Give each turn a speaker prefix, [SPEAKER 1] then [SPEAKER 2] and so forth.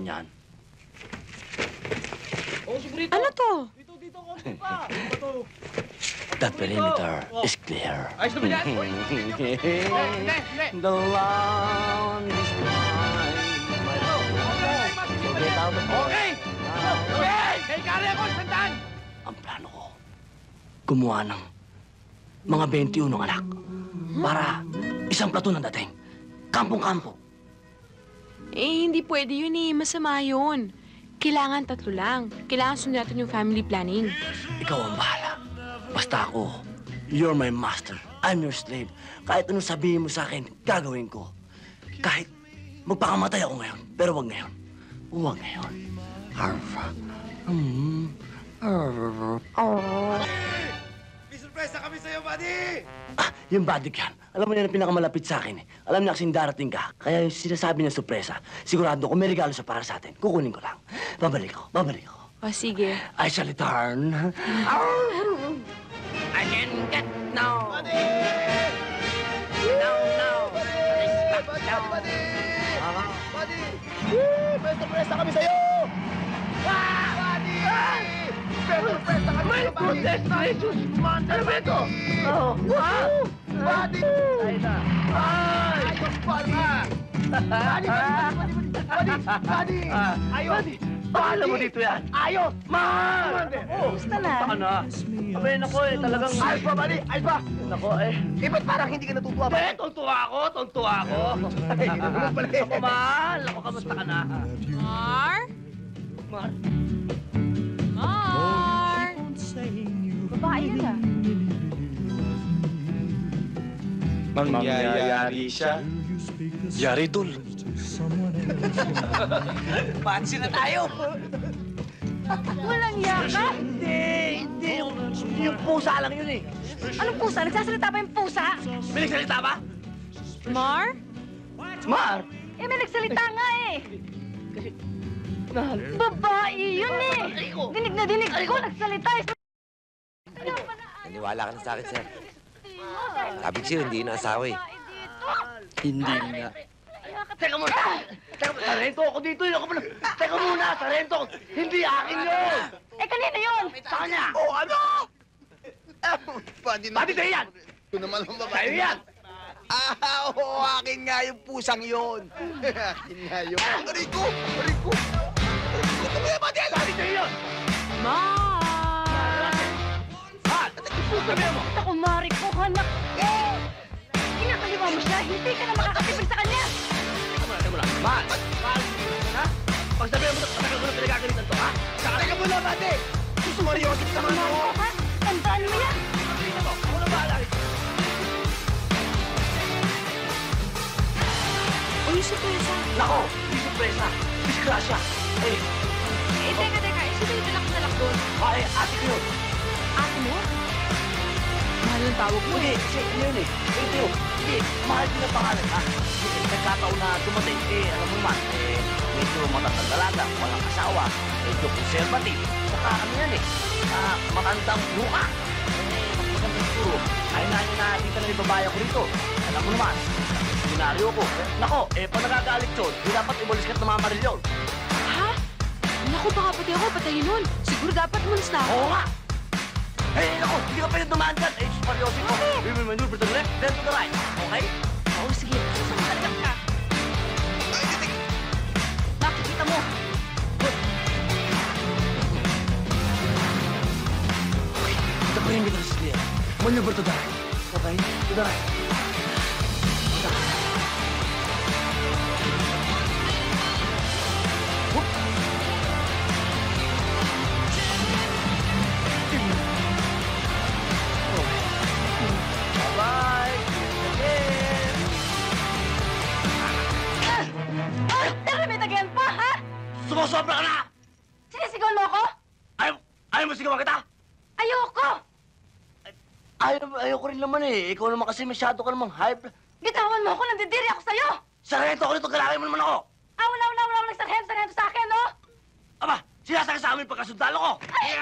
[SPEAKER 1] Yan.
[SPEAKER 2] Oh, Sigrito!
[SPEAKER 3] Ano to?
[SPEAKER 2] Dito, konti pa! Ano to?
[SPEAKER 1] The perimeter is clear.
[SPEAKER 2] Ayos naman yan! Hindi!
[SPEAKER 1] The land is mine. Get out of
[SPEAKER 2] Okay! Okay! Kay kari ako, sandaan!
[SPEAKER 1] Ang plano ko, gumawa ng mga 21 anak para isang plato ng dating. Kampong-kampo.
[SPEAKER 3] Eh, hindi pwede yun eh. Masama yun. Kailangan 3 lang. Kailangan sundin natin yung family planning.
[SPEAKER 1] Ikaw ang bahala. Basta ako, you're my master. I'm your slave. Kahit anong sabihin mo sa akin, gagawin ko. Kahit magpakamatay ako ngayon. Pero wag ngayon. Huwag ngayon. Arfa.
[SPEAKER 2] May surpresa kami sa'yo, buddy!
[SPEAKER 1] Yung badik yan. Alam mo yan ang pinakamalapit sa akin eh. Alam niya kasing darating ka. Kaya yung sinasabi niya sorpresa, sigurado ko may regalo siya para sa atin. Kukunin ko lang. Babalik ako.
[SPEAKER 3] O, sige.
[SPEAKER 1] I shall return. I can get no.
[SPEAKER 2] Buddy!
[SPEAKER 1] No.
[SPEAKER 2] Buddy! Buddy! May surpresa kami sa'yo! Buddy! May surpresa kami sa'yo, buddy! May goodness na Jesus! Ano ba ito? Buddy! Ay na! Ayos pa ka! Buddy! Ayos!
[SPEAKER 1] Paano mo dito yan?
[SPEAKER 2] Ayos! Man!
[SPEAKER 3] Gusto na.
[SPEAKER 1] Baka na. Abay, nako eh, talagang...
[SPEAKER 2] Ayos ba, buddy? Ayos ba?
[SPEAKER 1] Nako eh.
[SPEAKER 2] Eh, ba't parang hindi ka natutuwa ba?
[SPEAKER 1] Tontuwa ako.
[SPEAKER 2] Ay, ano naman pala eh.
[SPEAKER 1] Ako, mahal. Ako, kamusta ka na?
[SPEAKER 3] Mar?
[SPEAKER 1] Mahal.
[SPEAKER 3] Mar? Babae yan ah.
[SPEAKER 4] Mangyayari siya.
[SPEAKER 1] Yari, Dul.
[SPEAKER 2] Pansin na tayo!
[SPEAKER 3] Walang yaka.
[SPEAKER 1] Hindi. Yung pusa lang yun eh.
[SPEAKER 3] Anong pusa? Nagsasalita pa yung pusa?
[SPEAKER 1] May nagsalita ba?
[SPEAKER 3] Mar?
[SPEAKER 1] Mar!
[SPEAKER 3] Eh, may nagsalita nga eh.
[SPEAKER 1] Mahal.
[SPEAKER 3] Babae yun eh. Dinig na dinig ko. Nagsalita eh.
[SPEAKER 4] Naniwala ka na sa akin, sir. Sabi ko sa'yo, hindi na asawa eh.
[SPEAKER 1] Hindi nga. Teka muna! Sarento ako dito yun. Teka muna! Sarento ako! Hindi akin yun!
[SPEAKER 3] Eh, kanina yun.
[SPEAKER 1] Sa kanya!
[SPEAKER 2] Oh, ano? Buddy
[SPEAKER 1] Bakit sa'yo yan?
[SPEAKER 2] Ito naman ang babae.
[SPEAKER 1] Sa'yo yan!
[SPEAKER 2] Oo, akin nga yung pusang yun. Akin nga yun. Rico! Ito mo yan, buddy!
[SPEAKER 1] Bakit sa'yo yun?
[SPEAKER 3] Mar!
[SPEAKER 1] Mahal! Sabihin mo!
[SPEAKER 3] Ako, Mari ko, anak. Kinakaliwa mo siya. Hindi ka na makakatipid sa kanya.
[SPEAKER 1] Teka muna. Mahal! Ha? Pag sabihin mo ito, patagal ko na pinagagalitan to, ha?
[SPEAKER 2] Teka muna, buddy! Susumaryosip naman ako.
[SPEAKER 3] Ha? Tandaan mo yan.
[SPEAKER 1] Sabihin mo, ako na bahala.
[SPEAKER 3] O, yung surpresa.
[SPEAKER 1] Nako! Hindi surpresa! Disgrasya! Eh,
[SPEAKER 3] Eh, teka. Eh, sino yung anak doon?
[SPEAKER 1] ate ko yun.
[SPEAKER 3] Ate mo? Mahal ang tawag mo
[SPEAKER 1] Hindi,
[SPEAKER 3] eh.
[SPEAKER 1] kasi yun eh. Ito yun. Hindi, mahal din ang pangalan, ha? Hindi, nagkataon na dumating. Alam mo naman, medyo matatang dalaga, walang asawa, medyo conservative. Saka ano yan eh, matandang buka. Mas maganda siguro. Ayaw na dito na yung babae ko rito. Alam mo naman, binaryo ko. Nako, pag nagagalit yun, di dapat ibulis ka't namamaril yun.
[SPEAKER 3] Ha? Naku, baka pati ako patayin nun. Siguro dapat mulis na ako.
[SPEAKER 1] Oo nga! Nako, hindi ka pwede dumaan dyan. Seryosin mo. We will maneuver to the left, then to the right. Okay?
[SPEAKER 3] Oo, sige. Susunod talaga ka. Makikita mo.
[SPEAKER 1] Okay, the perimeter is clear. Maneuver to the right. Okay? To the right. Whoop. Bye-bye. Again.
[SPEAKER 3] Ah! Nakamit again pa, ha?
[SPEAKER 1] Sumusobra ka na!
[SPEAKER 3] Sinisigaw mo ako?
[SPEAKER 1] Ayaw mo sigawan kita?
[SPEAKER 3] Ayoko!
[SPEAKER 1] Ayaw ko rin naman eh. Ikaw naman kasi masyado ka namang hype.
[SPEAKER 3] Bitawan mo ako, nandidiri ako sa'yo!
[SPEAKER 1] Sarento ako nito, galawin mo naman ako.
[SPEAKER 3] Wala nagsarhento sa akin, no?
[SPEAKER 1] Aba, sinasakasama yung pagkasundalo ko.
[SPEAKER 3] Ay!